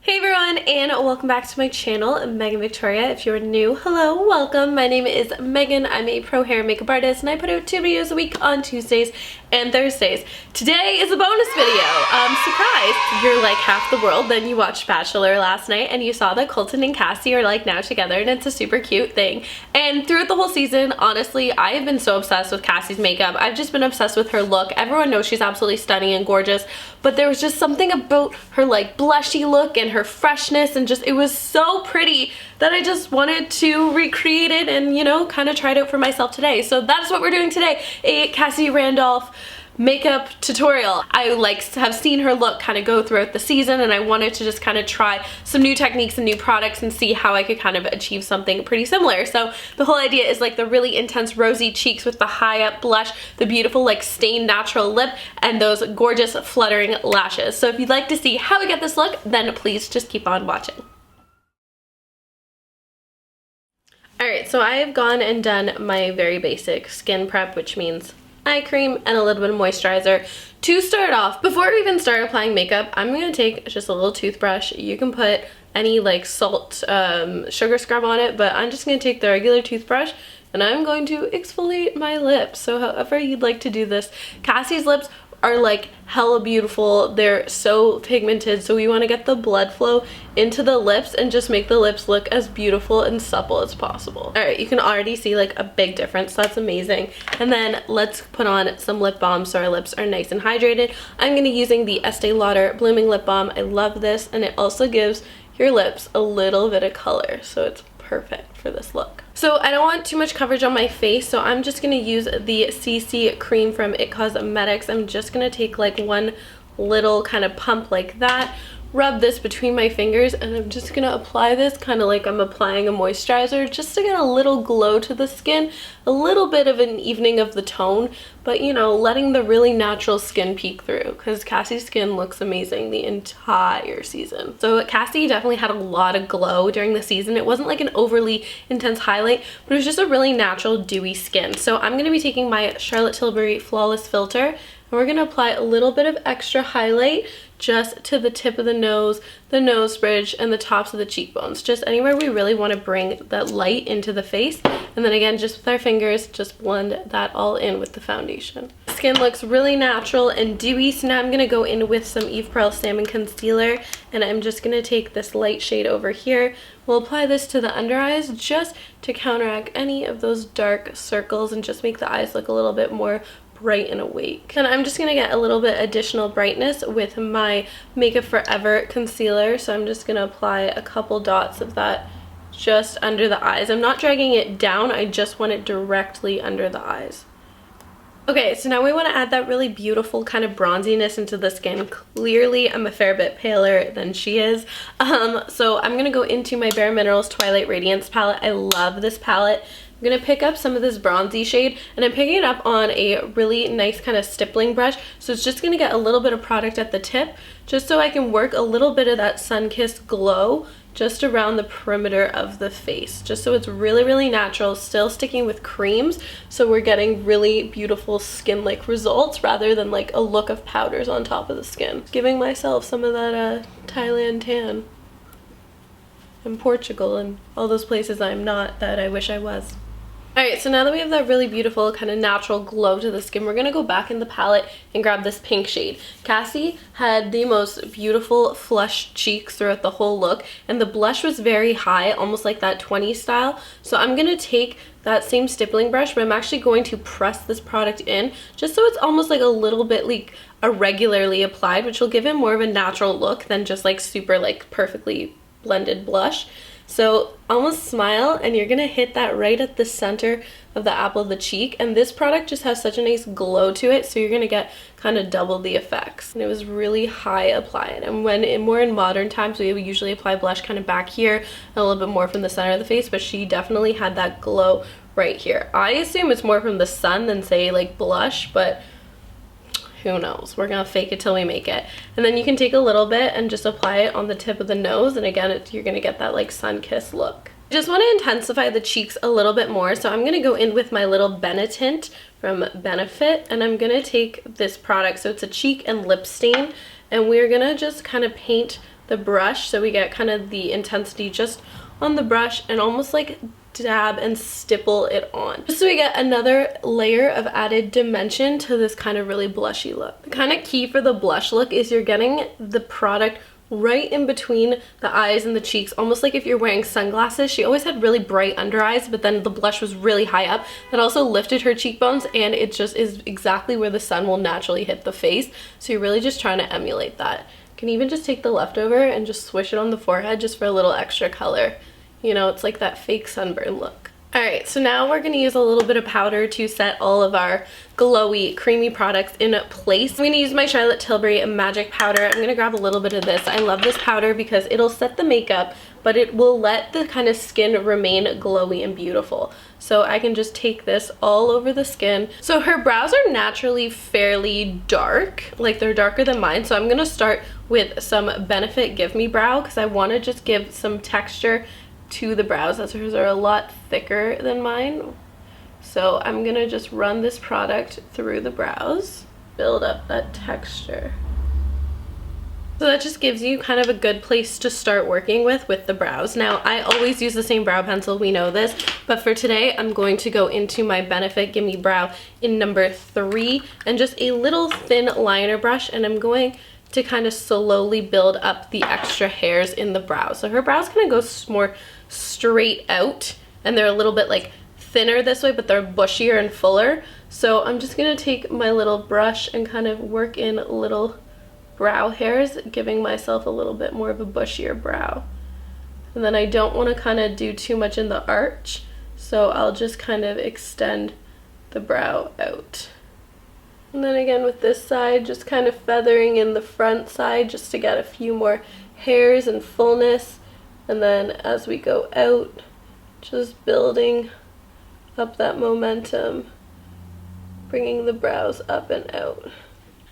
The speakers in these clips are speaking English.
Hey everyone, and welcome back to my channel, Megan Victoria. If you're new, hello, welcome. My name is Megan. I'm a pro hair and makeup artist, and I put out 2 videos a week on Tuesdays and Thursdays. Today is a bonus video. Surprise! You're like half the world. Then you watched Bachelor last night, and you saw that Colton and Cassie are like now together, and it's a super cute thing. And throughout the whole season, honestly, I have been so obsessed with Cassie's makeup. I've just been obsessed with her look. Everyone knows she's absolutely stunning and gorgeous, but there was just something about her like blushy look and her freshness, and just it was so pretty that I just wanted to recreate it and, you know, kind of try it out for myself today. So that's what we're doing today, a Cassie Randolph makeup tutorial. I have seen her look kind of go throughout the season, and I wanted to just kind of try some new techniques and new products and see how I could kind of achieve something pretty similar. So the whole idea is like the really intense rosy cheeks with the high up blush, the beautiful like stained natural lip, and those gorgeous fluttering lashes. So if you'd like to see how I get this look, then please just keep on watching. Alright, so I have gone and done my very basic skin prep, which means eye cream and a little bit of moisturizer. To start off, before we even start applying makeup, I'm going to take just a little toothbrush. You can put any like salt, sugar scrub on it, but I'm just going to take the regular toothbrush and I'm going to exfoliate my lips. So however you'd like to do this. Cassie's lips are like hella beautiful. They're so pigmented, so we want to get the blood flow into the lips and just make the lips look as beautiful and supple as possible. All right, you can already see like a big difference, so that's amazing. And then let's put on some lip balm so our lips are nice and hydrated. I'm going to be using the Estee Lauder Blooming Lip Balm. I love this, and it also gives your lips a little bit of color, so it's perfect for this look. So I don't want too much coverage on my face, so I'm just going to use the CC cream from IT Cosmetics. I'm just going to take like one little kind of pump like that, rub this between my fingers, and I'm just going to apply this kind of like I'm applying a moisturizer, just to get a little glow to the skin, a little bit of an evening of the tone, but you know, letting the really natural skin peek through, because Cassie's skin looks amazing the entire season. So Cassie definitely had a lot of glow during the season. It wasn't like an overly intense highlight, but it was just a really natural dewy skin. So I'm going to be taking my Charlotte Tilbury Flawless Filter, and we're going to apply a little bit of extra highlight just to the tip of the nose bridge, and the tops of the cheekbones. Just anywhere we really want to bring that light into the face. And then again, just with our fingers, just blend that all in with the foundation. Skin looks really natural and dewy, so now I'm going to go in with some Eve Pearl Salmon Concealer, and I'm just going to take this light shade over here. We'll apply this to the under eyes just to counteract any of those dark circles and just make the eyes look a little bit more bright and awake. And I'm just going to get a little bit additional brightness with my Makeup Forever concealer, so I'm just going to apply a couple dots of that just under the eyes. I'm not dragging it down, I just want it directly under the eyes. Okay, so now we want to add that really beautiful kind of bronziness into the skin. Clearly, I'm a fair bit paler than she is. So I'm going to go into my BareMinerals Twilight Radiance palette. I love this palette. I'm going to pick up some of this bronzy shade, and I'm picking it up on a really nice kind of stippling brush. So it's just going to get a little bit of product at the tip, just so I can work a little bit of that sun-kissed glow just around the perimeter of the face, just so it's really, really natural, still sticking with creams, so we're getting really beautiful skin-like results rather than like a look of powders on top of the skin. Giving myself some of that Thailand tan and Portugal and all those places I'm not that I wish I was. Alright, so now that we have that really beautiful kind of natural glow to the skin, we're going to go back in the palette and grab this pink shade. Cassie had the most beautiful flushed cheeks throughout the whole look, and the blush was very high, almost like that 20s style. So I'm going to take that same stippling brush, but I'm actually going to press this product in, just so it's almost like a little bit like irregularly applied, which will give it more of a natural look than just like super like perfectly blended blush. So almost smile, and you're gonna hit that right at the center of the apple of the cheek, and this product just has such a nice glow to it, so you're gonna get kind of double the effects. And it was really high applied, and when more in modern times we would usually apply blush kind of back here and a little bit more from the center of the face, but she definitely had that glow right here. I assume it's more from the sun than say like blush, but who knows? We're gonna fake it till we make it. And then you can take a little bit and just apply it on the tip of the nose, and again, you're gonna get that like sun-kissed look. I just want to intensify the cheeks a little bit more, so I'm gonna go in with my little Benetint from Benefit, and I'm gonna take this product, so it's a cheek and lip stain, and we're gonna just kind of paint the brush so we get kind of the intensity just on the brush and almost like dab and stipple it on, just so we get another layer of added dimension to this kind of really blushy look. The kind of key for the blush look is you're getting the product right in between the eyes and the cheeks, almost like if you're wearing sunglasses. She always had really bright under eyes, but then the blush was really high up. That also lifted her cheekbones, and it just is exactly where the sun will naturally hit the face. So you're really just trying to emulate that. You can even just take the leftover and just swish it on the forehead just for a little extra color. You know, it's like that fake sunburn look. Alright, so now we're going to use a little bit of powder to set all of our glowy, creamy products in place. I'm going to use my Charlotte Tilbury Magic Powder. I'm going to grab a little bit of this. I love this powder because it'll set the makeup, but it will let the kind of skin remain glowy and beautiful. So I can just take this all over the skin. So her brows are naturally fairly dark, like they're darker than mine. So I'm going to start with some Benefit Give Me Brow because I want to just give some texture to the brows, as hers are a lot thicker than mine. So I'm gonna just run this product through the brows, build up that texture. So that just gives you kind of a good place to start working with the brows. Now, I always use the same brow pencil, we know this, but for today I'm going to go into my Benefit Gimme Brow in number 3 and just a little thin liner brush, and I'm going to kind of slowly build up the extra hairs in the brow. So her brows kind of go more straight out, and they're a little bit like thinner this way, but they're bushier and fuller. So I'm just gonna take my little brush and kind of work in little brow hairs, giving myself a little bit more of a bushier brow. And then I don't want to kind of do too much in the arch, so I'll just kind of extend the brow out. And then again with this side, just kind of feathering in the front side just to get a few more hairs and fullness. And then as we go out, just building up that momentum, bringing the brows up and out.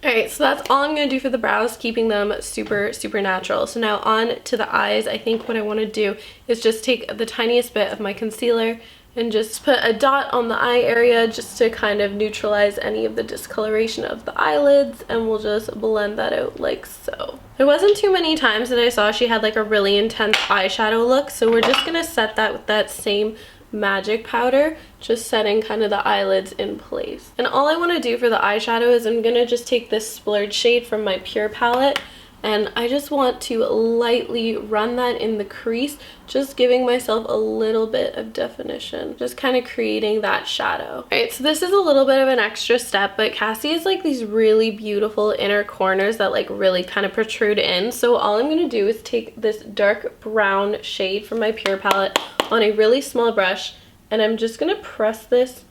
Alright, so that's all I'm going to do for the brows, keeping them super, super natural. So now on to the eyes. I think what I want to do is just take the tiniest bit of my concealer and just put a dot on the eye area just to kind of neutralize any of the discoloration of the eyelids, and we'll just blend that out like so. There wasn't too many times that I saw she had like a really intense eyeshadow look, so we're just going to set that with that same magic powder, just setting kind of the eyelids in place. And all I want to do for the eyeshadow is I'm going to just take this splurge shade from my Pure palette, and I just want to lightly run that in the crease, just giving myself a little bit of definition, just kind of creating that shadow. Alright, so this is a little bit of an extra step, but Cassie has like these really beautiful inner corners that like really kind of protrude in. So all I'm going to do is take this dark brown shade from my Pure palette on a really small brush, and I'm just going to press this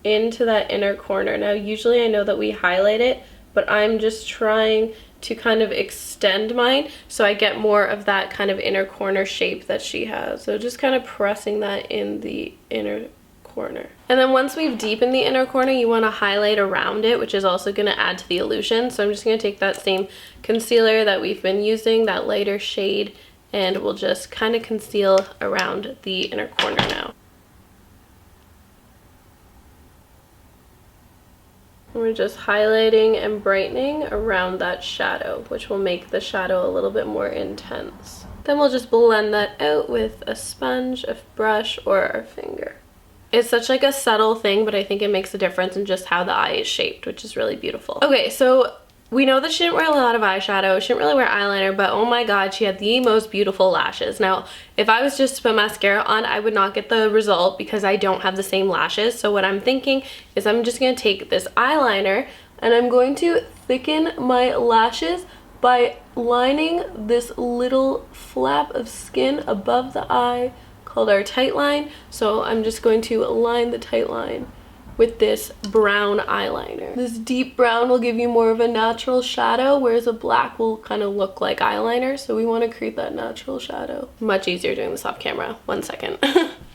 into that inner corner. Now usually I know that we highlight it, but I'm just trying to kind of extend mine so I get more of that kind of inner corner shape that she has. So just kind of pressing that in the inner corner. And then once we've deepened the inner corner, you want to highlight around it, which is also going to add to the illusion. So I'm just going to take that same concealer that we've been using, that lighter shade, and we'll just kind of conceal around the inner corner now. We're just highlighting and brightening around that shadow, which will make the shadow a little bit more intense. Then we'll just blend that out with a sponge, a brush, or our finger. It's such like a subtle thing, but I think it makes a difference in just how the eye is shaped, which is really beautiful. Okay, so we know that she didn't wear a lot of eyeshadow, she didn't really wear eyeliner, but oh my god, she had the most beautiful lashes. Now, if I was just to put mascara on, I would not get the result because I don't have the same lashes. So what I'm thinking is I'm just going to take this eyeliner and I'm going to thicken my lashes by lining this little flap of skin above the eye called our tight line. So I'm just going to line the tight line with this brown eyeliner. This deep brown will give you more of a natural shadow, whereas a black will kind of look like eyeliner, so we want to create that natural shadow. Much easier doing this off camera. 1 second.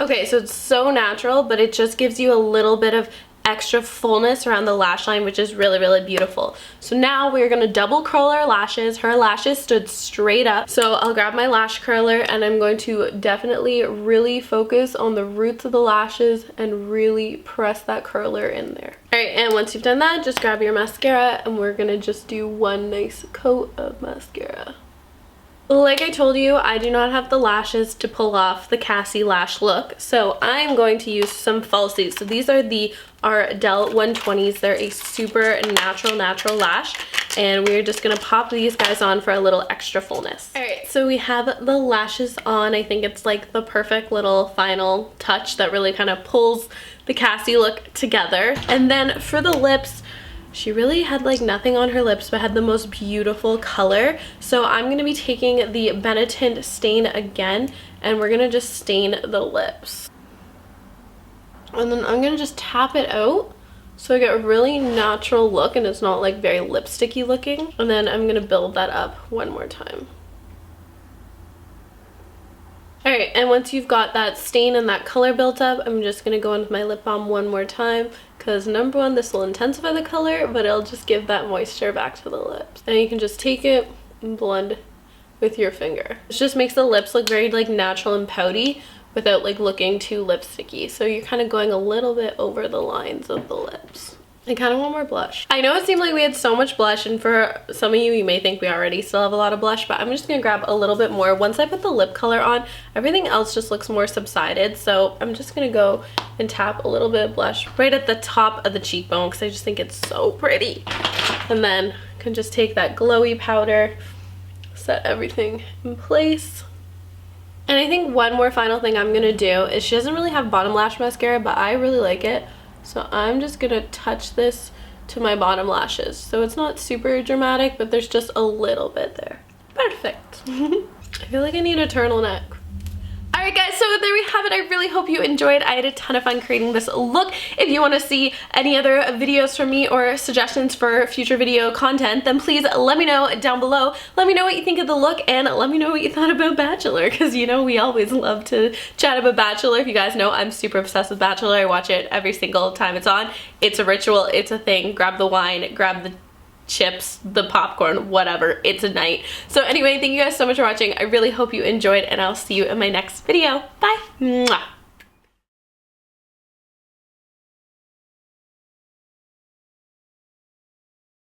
Okay, so it's so natural, but it just gives you a little bit of extra fullness around the lash line, which is really, really beautiful. So now we're gonna double curl our lashes. Her lashes stood straight up, so I'll grab my lash curler and I'm going to definitely really focus on the roots of the lashes and really press that curler in there. All right, and once you've done that, just grab your mascara and we're gonna just do one nice coat of mascara. Like I told you, I do not have the lashes to pull off the Cassie lash look, so I'm going to use some falsies. So these are the Ardell 120s. They're a super natural lash, and we're just gonna pop these guys on for a little extra fullness. All right, so we have the lashes on. I think it's like the perfect little final touch that really kind of pulls the Cassie look together. And then for the lips, she really had like nothing on her lips but had the most beautiful color. So I'm going to be taking the Benetint stain again, and we're going to just stain the lips. And then I'm going to just tap it out so I get a really natural look and it's not like very lipsticky looking. And then I'm going to build that up one more time. Alright, and once you've got that stain and that color built up, I'm just going to go in with my lip balm one more time, because number one, this will intensify the color, but it'll just give that moisture back to the lips. And you can just take it and blend with your finger. It just makes the lips look very like natural and pouty without like looking too lipsticky. So you're kind of going a little bit over the lines of the lips. I kind of want more blush. I know it seemed like we had so much blush, and for some of you, you may think we already still have a lot of blush, but I'm just gonna grab a little bit more. Once I put the lip color on, everything else just looks more subsided, so I'm just gonna go and tap a little bit of blush right at the top of the cheekbone because I just think it's so pretty. And then I can just take that glowy powder, set everything in place. And I think one more final thing I'm gonna do is, she doesn't really have bottom lash mascara, but I really like it. So I'm just gonna touch this to my bottom lashes. So it's not super dramatic, but there's just a little bit there. Perfect. I feel like I need a turtleneck. Alright guys, so there we have it. I really hope you enjoyed. I had a ton of fun creating this look. If you want to see any other videos from me or suggestions for future video content, then please let me know down below. Let me know what you think of the look, and let me know what you thought about Bachelor, because you know we always love to chat about Bachelor. If you guys know, I'm super obsessed with Bachelor. I watch it every single time it's on. It's a ritual, it's a thing. Grab the wine, grab the chips, the popcorn, whatever, it's a night. So anyway, thank you guys so much for watching. I really hope you enjoyed, and I'll see you in my next video. Bye. Mwah.